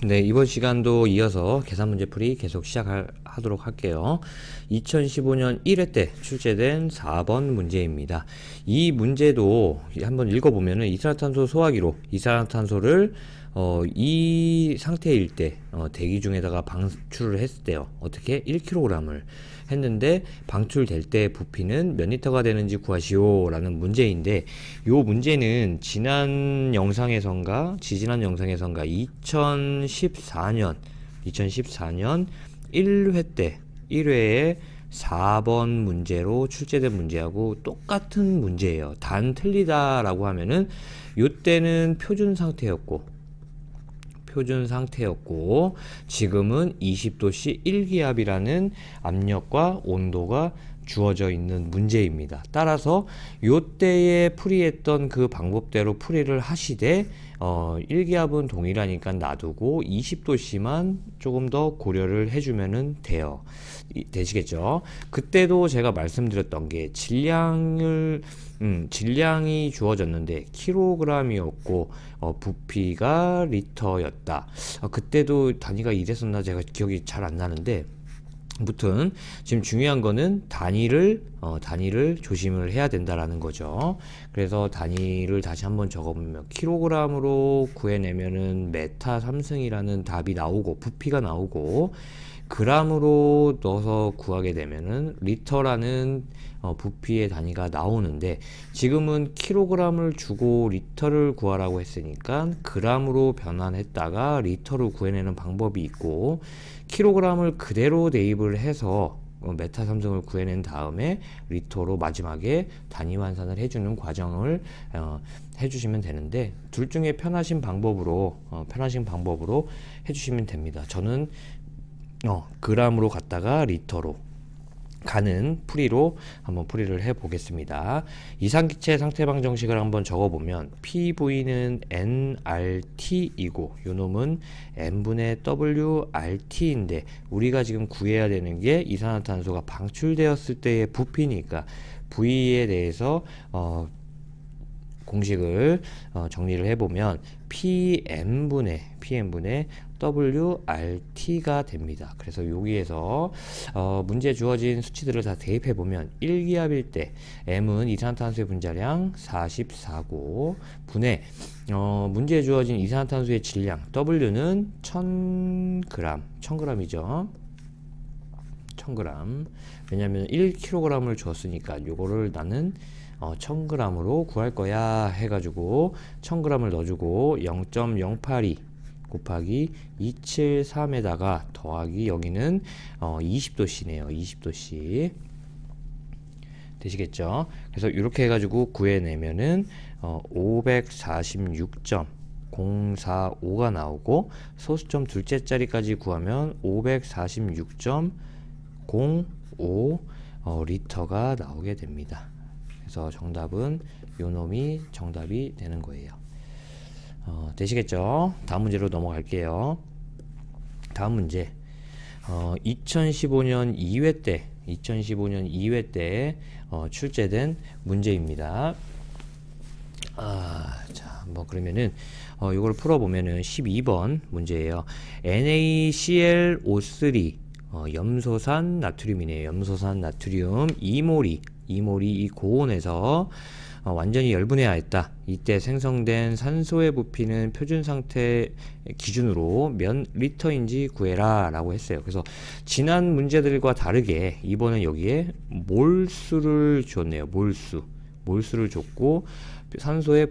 네, 이번 시간도 이어서 계산 문제풀이 계속 시작하도록 할게요. 2015년 1회 때 출제된 4번 문제입니다. 이 문제도 한번 읽어보면은 이산화탄소 소화기로 이산화탄소를 이 상태일 때 대기 중에다가 방출을 했을 때요. 어떻게? 1kg을 했는데 방출될 때 부피는 몇 리터가 되는지 구하시오 라는 문제인데, 요 문제는 지난 영상에선가 지지난 영상에선가 2014년 1회 때 1회에 4번 문제로 출제된 문제하고 똑같은 문제예요. 단 틀리다라고 하면은 요때는 표준 상태였고 지금은 20도씨 1기압이라는 압력과 온도가 주어져 있는 문제입니다. 따라서 요때에 풀이했던 그 방법대로 풀이를 하시되 1기압은 동일하니까 놔두고 20도씨만 조금 더 고려를 해주면 돼요. 되시겠죠? 그때도 제가 말씀드렸던 게 질량이 주어졌는데 킬로그램이었고 부피가 리터였다. 그때도 단위가 이랬었나 제가 기억이 잘 안 나는데, 아무튼 지금 중요한 거는 단위를 조심을 해야 된다라는 거죠. 그래서 단위를 다시 한번 적어보면 킬로그램으로 구해내면은 메타 3승이라는 답이 나오고 부피가 나오고, 그람으로 넣어서 구하게 되면은 리터라는 부피의 단위가 나오는데, 지금은 킬로그램을 주고 리터를 구하라고 했으니까 그람으로 변환했다가 리터로 구해내는 방법이 있고, 킬로그램을 그대로 대입을 해서 메타 삼성을 구해낸 다음에 리터로 마지막에 단위 환산을 해주는 과정을 해주시면 되는데, 둘 중에 편하신 방법으로 해주시면 됩니다. 저는 그람으로 갔다가 리터로 가는 풀이로 한번 풀이를 해 보겠습니다. 이상기체 상태방 정식을 한번 적어보면 PV는 nRT이고 요놈은 n분의 WRT인데, 우리가 지금 구해야 되는 게 이산화탄소가 방출되었을 때의 부피니까 V에 대해서 공식을 정리를 해보면 PM분의 WRT가 됩니다. 그래서 여기에서 문제 주어진 수치들을 다 대입해보면 1기압일 때 M은 이산화탄소의 분자량 44고 분의 문제에 주어진 이산화탄소의 질량 W는 1000g이죠. 1000g. 왜냐면 1kg을 줬으니까 요거를 나는 1000g으로 구할 거야 해가지고 1000g을 넣어주고 0.082 곱하기 273에다가 더하기 여기는 20도씨네요. 20도씨 되시겠죠? 그래서 이렇게 해가지고 구해내면은 546.045가 나오고, 소수점 둘째 자리까지 구하면 546.05 리터가 나오게 됩니다. 그래서 정답은 요놈이 정답이 되는 거예요. 되시겠죠? 다음 문제로 넘어갈게요. 다음 문제. 2015년 2회 때 출제된 문제입니다. 자, 그러면은 이걸 풀어보면은 12번 문제예요. NaClO3 염소산 나트륨이네요. 염소산 나트륨 2몰이 이 고온에서 완전히 열분해하였다. 이때 생성된 산소의 부피는 표준 상태 기준으로 몇 리터인지 구해라 라고 했어요. 그래서 지난 문제들과 다르게 이번엔 여기에 몰수를 줬네요. 몰수를 줬고 산소의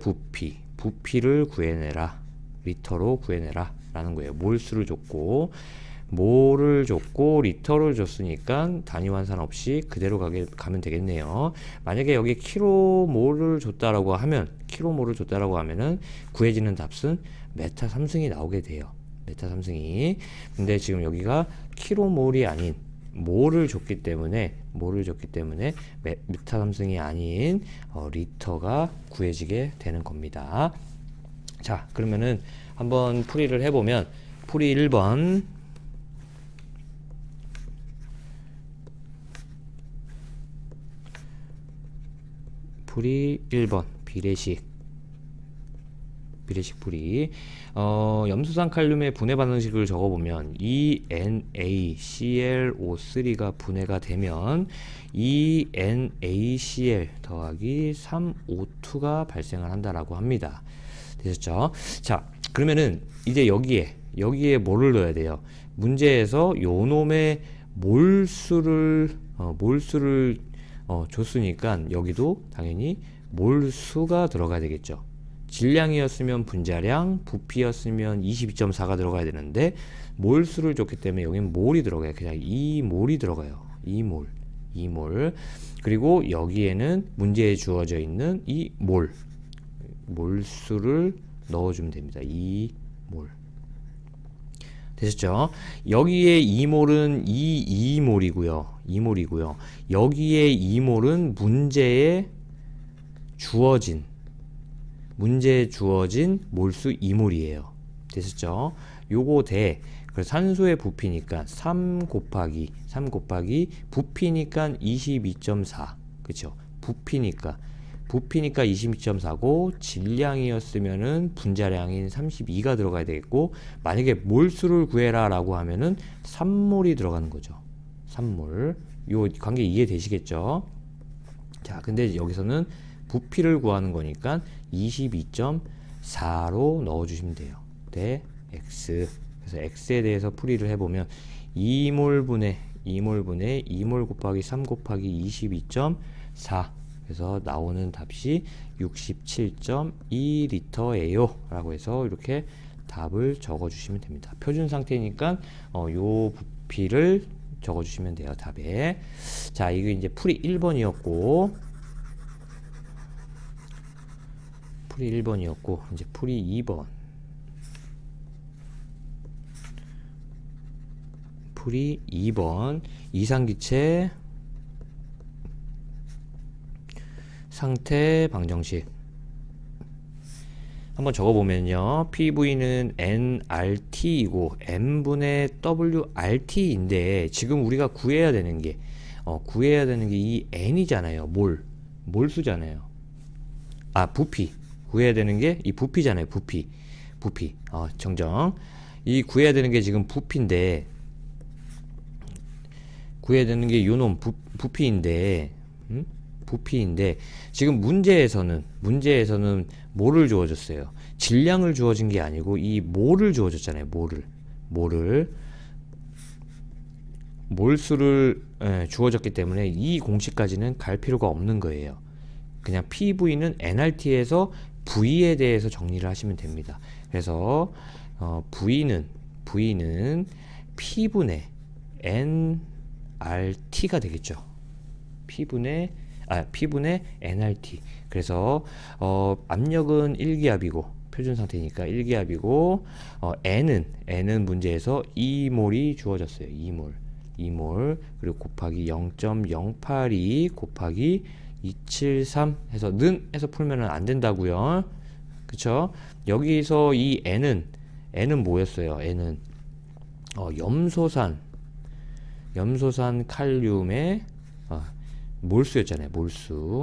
부피를 구해내라, 리터로 구해내라 라는 거예요. 몰수를 줬고 몰을 줬고 리터를 줬으니까 단위 환산 없이 그대로 가면 되겠네요. 만약에 여기 킬로몰을 줬다라고 하면은 구해지는 답은 메타 3승이 나오게 돼요. 메타 3승이. 근데 지금 여기가 킬로몰이 아닌 몰을 줬기 때문에 메타 3승이 아닌 리터가 구해지게 되는 겁니다. 자, 그러면은 한번 풀이를 해보면, 풀이 1번 비례식 비례식 풀이. 염소산 칼륨의 분해 반응식을 적어보면 ENaClO3가 분해가 되면 ENaCl 더하기 3O2가 발생을 한다라고 합니다. 되셨죠? 자, 그러면은 이제 여기에 뭐를 넣어야 돼요? 문제에서 요놈의 몰수를 줬으니까 여기도 당연히 몰수가 들어가야 되겠죠. 질량이었으면 분자량, 부피였으면 22.4가 들어가야 되는데 몰수를 줬기 때문에 여기는 몰이 들어가요. 그냥 2몰이 들어가요. 2몰. 그리고 여기에는 문제에 주어져 있는 이 몰수를 넣어주면 됩니다. 2몰. 되셨죠? 여기에 2몰은 2몰이고요. 여기에 2몰은 문제에 주어진 몰수 2몰이에요. 되셨죠? 요거 대. 그래서 산소의 부피니까 3 곱하기 부피니까 22.4. 그쵸? 부피니까 22.4고 질량이었으면은 분자량인 32가 들어가야 되겠고, 만약에 몰수를 구해라 라고 하면은 3몰이 들어가는 거죠. 3몰. 요 관계 이해되시겠죠? 자, 근데 여기서는 부피를 구하는 거니까 22.4로 넣어주시면 돼요. 대 x. 그래서 x에 대해서 풀이를 해보면 2몰분의 2몰 곱하기 3 곱하기 22.4. 그래서 나오는 답이 67.2L예요 라고 해서 이렇게 답을 적어주시면 됩니다. 표준 상태니까 요 부피를 적어주시면 돼요. 답에. 자, 이게 이제 풀이 1번이었고 이제 풀이 2번. 풀이 2번. 이상기체 상태 방정식 한번 적어보면요. PV는 nRT이고 n분의 WRT인데 지금 우리가 구해야 되는 게 이 n이잖아요. 몰수잖아요. 아, 부피. 구해야 되는 게 이 부피잖아요. 부피. 정정. 이 구해야 되는 게 지금 부피인데, 구해야 되는 게 요놈 부피인데, 지금 문제에서는 뭐를 주어졌어요? 질량을 주어진 게 아니고 이 몰을 주어졌잖아요. 몰수를 주어졌기 때문에 이 공식까지는 갈 필요가 없는 거예요. 그냥 PV는 nRT에서 V에 대해서 정리를 하시면 됩니다. 그래서 V는 P분의 nRT가 되겠죠. P분의 nRT. 그래서 압력은 1기압이고 표준 상태니까 1기압이고 n은 문제에서 2몰이 주어졌어요. 2몰. 그리고 곱하기 0.082 곱하기 273 해서 해서 풀면은 안 된다고요. 그쵸? 여기서 이 n은 뭐였어요? n은 염소산 칼륨의 몰수였잖아요.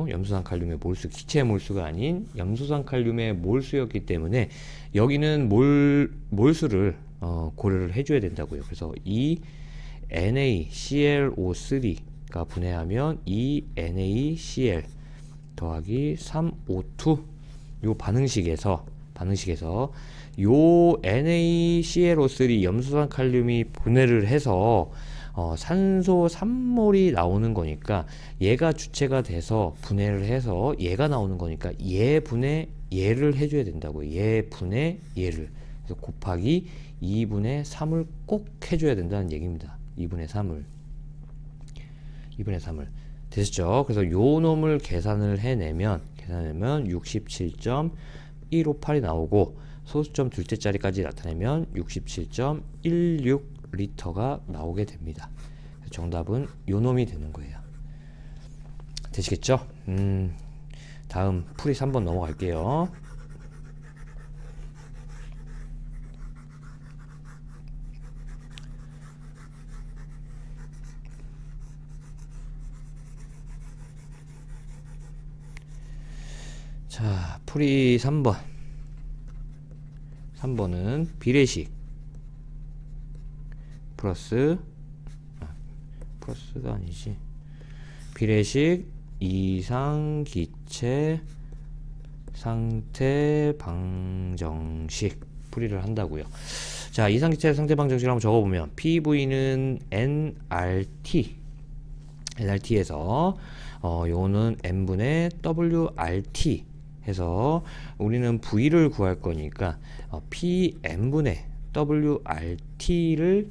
염소산 칼륨의 몰수, 기체 몰수가 아닌 염소산 칼륨의 몰수였기 때문에 여기는 몰수를 고려를 해줘야 된다고요. 그래서 이 NaClO3가 분해하면 이 NaCl 더하기 3O2 요 반응식에서 요 NaClO3 염소산 칼륨이 분해를 해서 산소 3몰이 나오는 거니까 얘가 주체가 돼서 분해를 해서 얘가 나오는 거니까 얘 분해 얘를 해줘야 된다고요. 얘 분해 얘를. 그래서 곱하기 2분의 3을 꼭 해줘야 된다는 얘기입니다. 2분의 3을. 됐죠? 그래서 요 놈을 계산을 해내면 67.158이 나오고 소수점 둘째 자리까지 나타내면 67.16L가 나오게 됩니다. 정답은 요 놈이 되는 거예요. 되시겠죠? 다음 풀이 3번 넘어갈게요. 자, 풀이 3번. 3번은 비례식 플러스 플러스가 아니지 비례식 이상기체 상태 방정식 풀이를 한다고요. 자, 이상기체 상태 방정식을 한번 적어보면 PV는 NRT에서 요거는 N분의 WRT 해서 우리는 V를 구할 거니까 PN분의 WRT를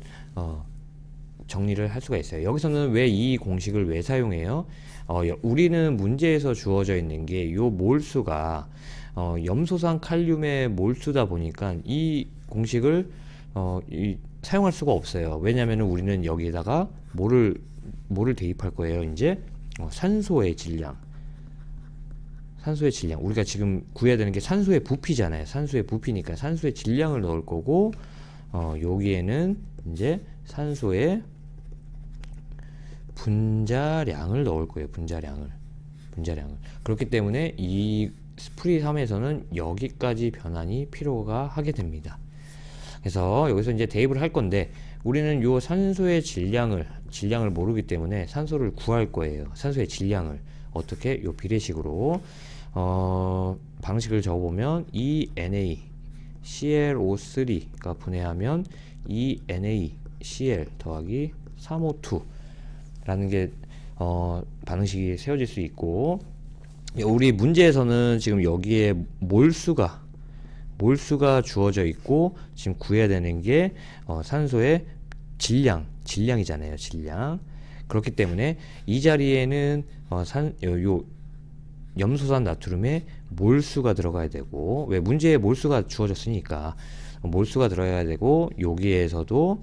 정리를 할 수가 있어요. 여기서는 왜 이 공식을 왜 사용해요? 우리는 문제에서 주어져 있는 게 요 몰수가 염소산 칼륨의 몰수다 보니까 이 공식을 사용할 수가 없어요. 왜냐면은 우리는 여기에다가 뭐를 대입할 거예요. 이제 산소의 질량. 우리가 지금 구해야 되는 게 산소의 부피잖아요. 산소의 부피니까 산소의 질량을 넣을 거고 여기에는 이제 산소의 분자량을 넣을 거예요. 분자량을. 그렇기 때문에 이 스프리 3에서는 여기까지 변환이 필요가 하게 됩니다. 그래서 여기서 이제 대입을 할 건데 우리는 요 산소의 질량을 모르기 때문에 산소를 구할 거예요. 산소의 질량을 어떻게? 요 비례식으로 방식을 적어보면 ENA ClO3가 분해하면 ENaCl 더하기 3O2 라는 게 반응식이 세워질 수 있고, 우리 문제에서는 지금 여기에 몰수가 주어져 있고 지금 구해야 되는 게 산소의 질량이잖아요. 질량. 그렇기 때문에 이 자리에는 요 염소산 나트륨의 몰수가 들어가야 되고, 왜 문제에 몰수가 주어졌으니까 몰수가 들어가야 되고, 여기에서도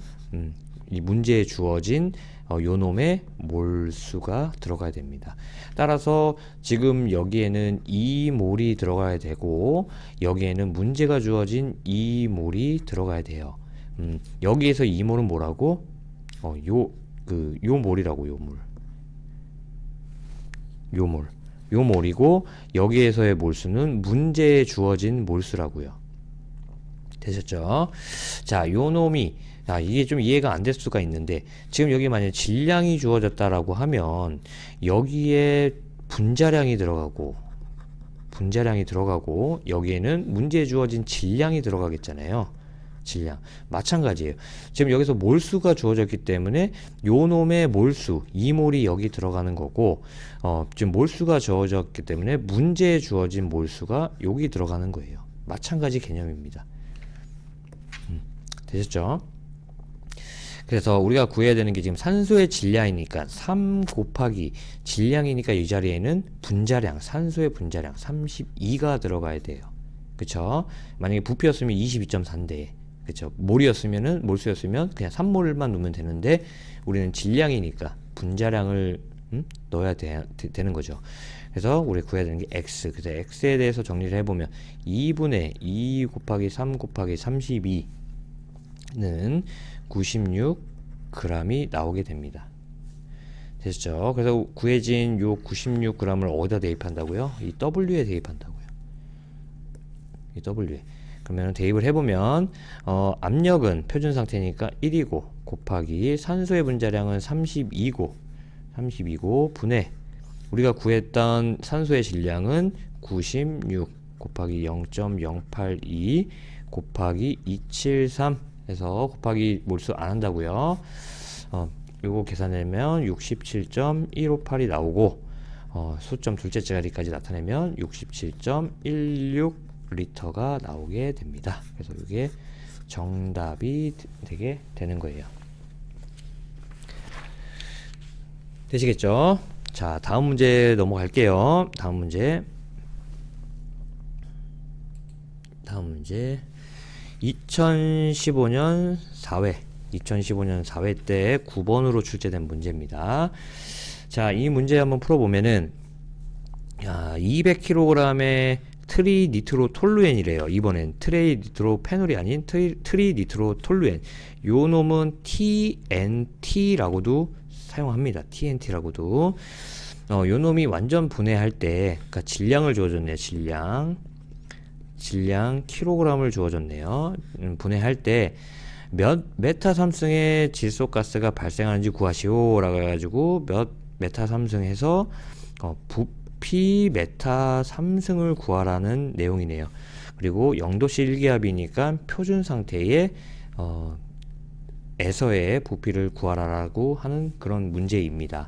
이 문제에 주어진 요놈의 몰수가 들어가야 됩니다. 따라서 지금 여기에는 2몰이 들어가야 되고 여기에는 문제가 주어진 2몰이 들어가야 돼요. 여기에서 2몰은 뭐라고? 요 몰이라고. 요 몰이고 여기에서의 몰수는 문제에 주어진 몰수라고요. 되셨죠? 자, 요 놈이 이게 좀 이해가 안 될 수가 있는데, 지금 여기 만약에 질량이 주어졌다라고 하면 여기에 분자량이 들어가고 여기에는 문제에 주어진 질량이 들어가겠잖아요. 질량. 마찬가지예요. 지금 여기서 몰수가 주어졌기 때문에 요 놈의 몰수 2몰이 여기 들어가는 거고, 지금 몰수가 주어졌기 때문에 문제에 주어진 몰수가 여기 들어가는 거예요. 마찬가지 개념입니다. 되셨죠? 그래서 우리가 구해야 되는 게 지금 산소의 질량이니까 3 곱하기 질량이니까 이 자리에는 분자량, 산소의 분자량 32가 들어가야 돼요. 그쵸? 만약에 부피였으면 22.4인데, 그쵸? 몰수였으면 그냥 3몰만 넣으면 되는데, 우리는 질량이니까 분자량을 넣어야 되는 거죠. 그래서 우리 구해야 되는 게 x. 그래서 x에 대해서 정리를 해보면 2분의 2 곱하기 3 곱하기 32는 96g이 나오게 됩니다. 됐죠? 그래서 구해진 요 96g을 어디다 대입한다고요? 이 W에 대입한다고요. 이 W에. 그러면 대입을 해보면 압력은 표준 상태니까 1이고 곱하기 산소의 분자량은 32고 분해 우리가 구했던 산소의 질량은 96 곱하기 0.082 곱하기 273 해서 곱하기 몰수 안 한다고요. 요거 계산하면 67.158이 나오고 수점 둘째 자리까지 나타내면 67.16리터가 나오게 됩니다. 그래서 이게 정답이 되게 되는 거예요. 되시겠죠? 자, 다음 문제 넘어갈게요. 다음 문제 2015년 4회 때 9번으로 출제된 문제입니다. 자, 이 문제 한번 풀어보면은 200kg의 트리니트로톨루엔이래요. 이번엔 트레이니트로페놀이 아닌 트리니트로톨루엔. 요 놈은 TNT라고도 사용합니다. TNT라고도. 요 놈이 완전 분해할 때, 그러니까 질량을 주어줬네요. 질량. 질량 킬로그램을 주어졌네요. 분해할 때 몇 메타 삼승의 질소가스가 발생하는지 구하시오 라고 해가지고 몇 메타 삼승해서 부피 메타 삼승을 구하라는 내용이네요. 그리고 0도씨 1기압이니까 표준 상태의 에서의 부피를 구하라고 하는 그런 문제입니다.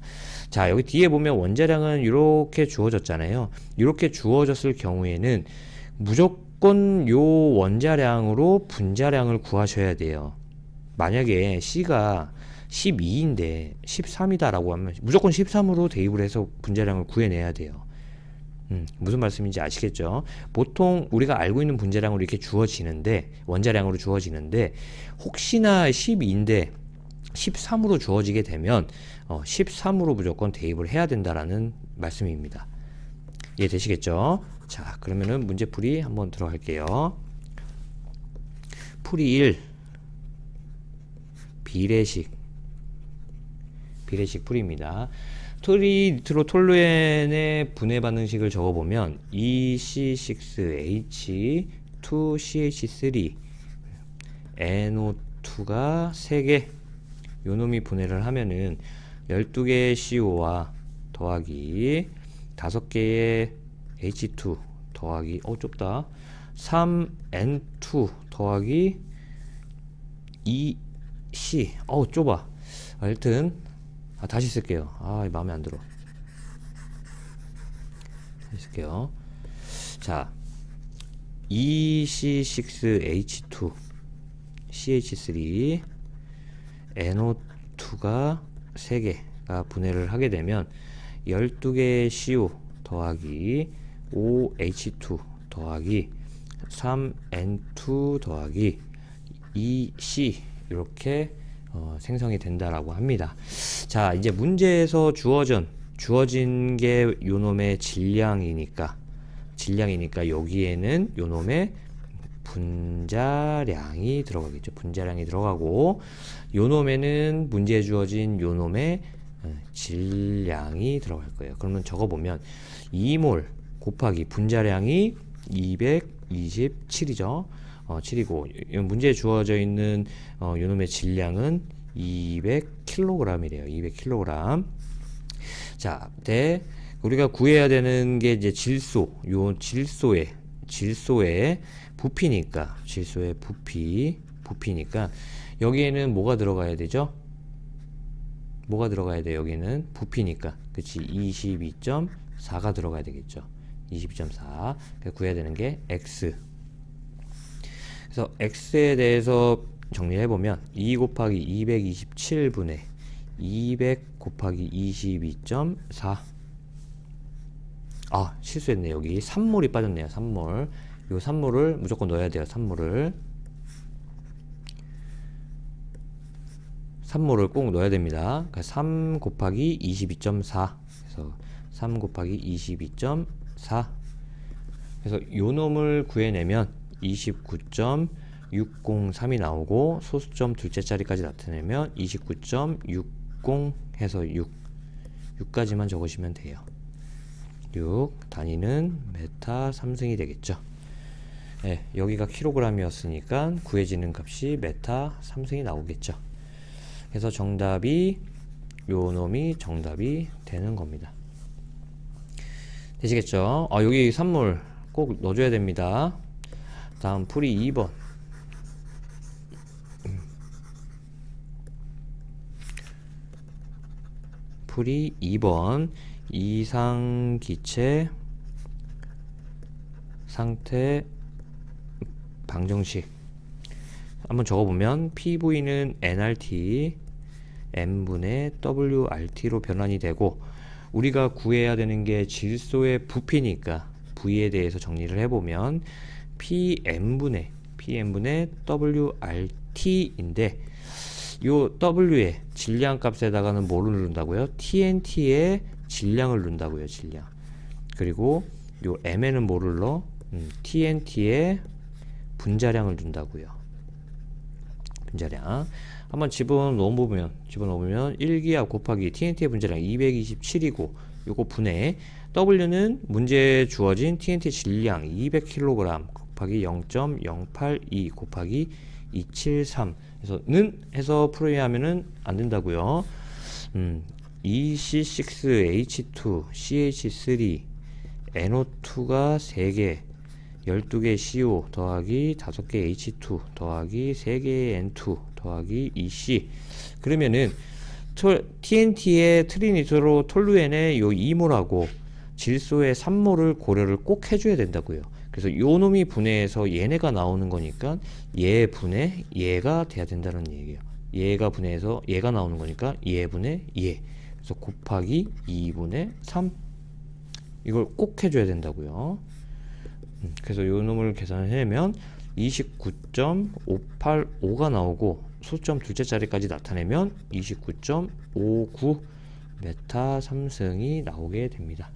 자, 여기 뒤에 보면 원자량은 이렇게 주어졌잖아요. 이렇게 주어졌을 경우에는 무조건 요 원자량으로 분자량을 구하셔야 돼요. 만약에 C가 12인데 13이다 라고 하면 무조건 13으로 대입을 해서 분자량을 구해내야 돼요. 무슨 말씀인지 아시겠죠? 보통 우리가 알고 있는 분자량으로 이렇게 주어지는데, 원자량으로 주어지는데, 혹시나 12인데 13으로 주어지게 되면 13으로 무조건 대입을 해야 된다라는 말씀입니다. 이해되시겠죠? 자, 그러면은 문제풀이 한번 들어갈게요. 풀이 1, 비례식 풀이입니다. 트리니트로톨루엔의 분해 반응식을 적어보면 EC6H2CH3 NO2가 3개 요놈이 분해를 하면은 12개의 CO와 더하기 5개의 H2 더하기 좁다 3N2 더하기 2C 좁아. 하여튼 다시 쓸게요. 마음에 안 들어. 다시 쓸게요. 자, EC6H2 CH3 NO2가 3개가 분해를 하게 되면 12개의 CO 더하기 5H2 더하기 3N2 더하기 2C 이렇게 생성이 된다라고 합니다. 자, 이제 문제에서 주어진 게 요놈의 질량이니까 여기에는 요놈의 분자량이 들어가겠죠. 분자량이 들어가고 요놈에는 문제에 주어진 요놈의 질량이 들어갈 거예요. 그러면 적어보면 2몰 곱하기 분자량이 227이죠. 7이고 문제에 주어져 있는 요놈의 질량은 200kg이래요. 200kg. 자, 우리가 구해야 되는 게 이제 질소의 부피니까 여기에는 뭐가 들어가야 되죠? 뭐가 들어가야 돼? 여기는 부피니까. 그치? 22.4가 들어가야 되겠죠. 22.4. 구해야 되는 게 X. 그래서 X에 대해서 정리해 보면 2 곱하기 227분의 200 곱하기 22.4. 실수했네. 여기 3몰이 빠졌네요. 3몰. 요 3몰을 무조건 넣어야 돼요. 3몰을 꼭 넣어야 됩니다. 그러니까 3 곱하기 22.4. 그래서 3 곱하기 22.4. 그래서 요 놈을 구해내면 29.603이 나오고 소수점 둘째 자리까지 나타내면 29.60 해서 6까지만 적으시면 돼요. 6 단위는 메타 3승이 되겠죠. 네, 여기가 킬로그램이었으니까 구해지는 값이 메타 3승이 나오겠죠. 그래서 정답이 요 놈이 정답이 되는 겁니다. 되시겠죠? 여기 산물 꼭 넣어줘야 됩니다. 다음 풀이 2번. 풀이 2번. 이상기체 상태 방정식 한번 적어보면 PV는 nRT n분의 WRT로 변환이 되고 우리가 구해야 되는 게 질소의 부피니까 V에 대해서 정리를 해보면 PM분의 WRT인데 요 W의 질량 값에다가는 뭐를 넣는다고요? TNT의 질량을 넣는다고요. 질량. 그리고 요 M에는 뭐를 넣어? TNT의 분자량을 넣는다고요. 분자량. 한번 집어넣으면 1기압 곱하기 TNT의 분자량 227이고 요거 분해 W는 문제에 주어진 TNT 질량 200kg 곱하기 0.082 곱하기 273 그래서 는 해서 풀이하면은 안 된다고요. EC6H2 CH3 NO2가 3개 12개 CO 더하기 5개 H2 더하기 3개 N2 더하기 EC 그러면은 TNT의 트리니트로 톨루엔의 요 2몰하고 질소의 3몰을 고려를 꼭 해줘야 된다고요. 그래서 요 놈이 분해해서 얘네가 나오는 거니까 얘 분해 얘가 돼야 된다는 얘기예요. 얘가 분해해서 얘가 나오는 거니까 얘 분해 얘 그래서 곱하기 2분의 3 이걸 꼭 해줘야 된다고요. 그래서 요 놈을 계산해내면 29.585가 나오고 소점 둘째 자리까지 나타내면 29.59 메타 3승이 나오게 됩니다.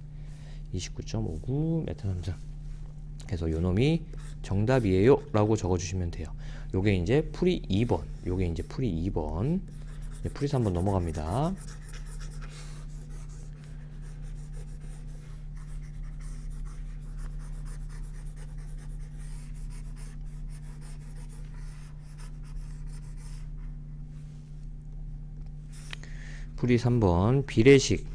29.59 메타 3승 그래서 요 놈이 정답이에요 라고 적어주시면 돼요. 요게 이제 풀이 2번 요게 이제 풀이 2번 풀이 3번 넘어갑니다. 풀이 3번 비례식과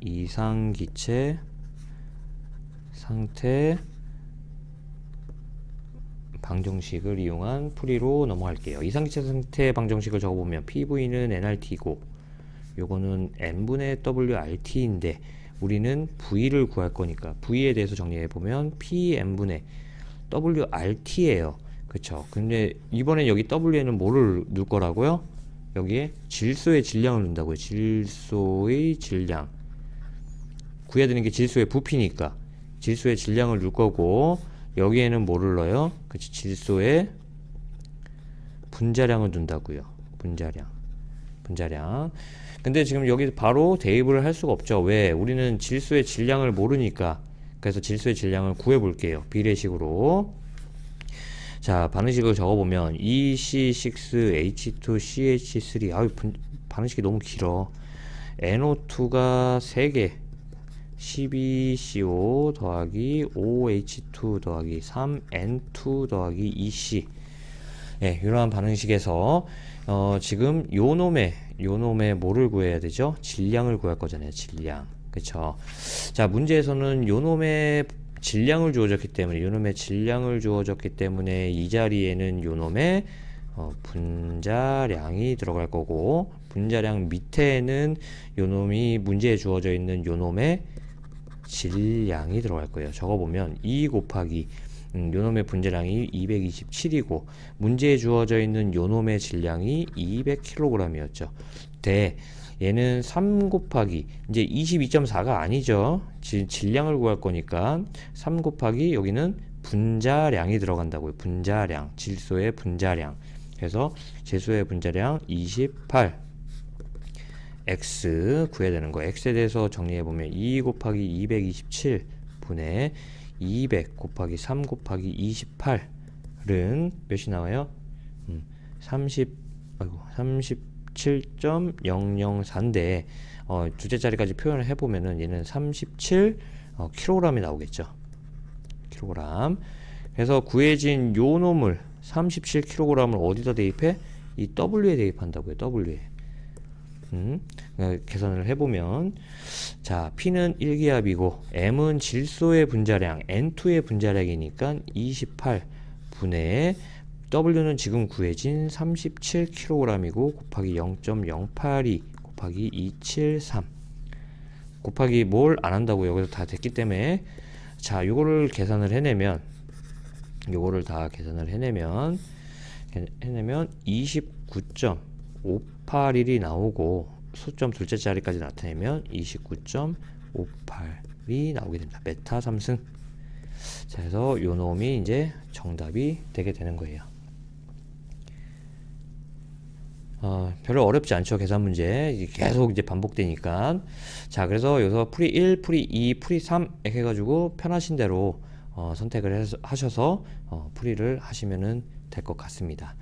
이상기체 상태 방정식을 이용한 풀이로 넘어갈게요. 이상기체 상태 방정식을 적어보면 PV는 nRT고 요거는 n분의 WRT인데 우리는 V를 구할 거니까 V에 대해서 정리해보면 PN분의 WRT예요. 그쵸? 근데 이번엔 여기 W에는 뭐를 넣을 거라고요? 여기에 질소의 질량을 넣는다고요. 질소의 질량 구해야 되는 게 질소의 부피니까 질소의 질량을 넣을 거고 여기에는 뭐를 넣어요? 그치 질소의 분자량을 넣는다고요. 분자량 근데 지금 여기 바로 대입을 할 수가 없죠. 왜? 우리는 질소의 질량을 모르니까. 그래서 질소의 질량을 구해 볼게요. 비례식으로 자, 반응식을 적어보면 EC6H2CH3 아유 반응식이 너무 길어. NO2가 3개 12CO 더하기 5H2 더하기 3N2 더하기 EC 예, 이러한 반응식에서 지금 요 놈의 뭐를 구해야 되죠? 질량을 구할 거잖아요. 질량 그쵸? 자, 문제에서는 요 놈의 질량을 주어졌기 때문에 이 자리에는 요놈의 분자량이 들어갈 거고 분자량 밑에는 요놈이 문제에 주어져 있는 요놈의 질량이 들어갈 거예요. 적어보면 2 곱하기 요놈의 분자량이 227이고 문제에 주어져 있는 요놈의 질량이 200kg이었죠. 얘는 3 곱하기 이제 22.4가 아니죠. 질량을 구할 거니까 3 곱하기 여기는 분자량이 들어간다고요. 분자량, 질소의 분자량. 그래서 질소의 분자량 28 x 구해야 되는 거. x에 대해서 정리해 보면 2 곱하기 227 분의 200 곱하기 3 곱하기 28은 몇이 나와요? 37.004인데 두째 자리까지 표현을 해보면은 얘는 37 kg이 나오겠죠. kg. 그래서 구해진 요 놈을 37kg을 어디다 대입해? 이 W에 대입한다고요. W에. 계산을 해보면 자 P는 1기압이고 M은 질소의 분자량 N2의 분자량이니까 28 분의 W는 지금 구해진 37kg이고 곱하기 0.082 곱하기 273 곱하기 뭘 안 한다고 여기서 다 됐기 때문에 자 요거를 계산을 해내면 29.581이 나오고 소점 둘째 자리까지 나타내면 29.58이 나오게 됩니다. 메타 3승. 자, 그래서 요 놈이 이제 정답이 되게 되는 거예요. 별로 어렵지 않죠. 계산 문제. 계속 이제 반복되니까. 자, 그래서 여기서 풀이 1, 풀이 2, 풀이 3 이렇게 해가지고 편하신 대로 선택을 하셔서 풀이를 하시면은 될 것 같습니다.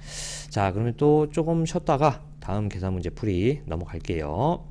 자, 그러면 또 조금 쉬었다가 다음 계산 문제 풀이 넘어갈게요.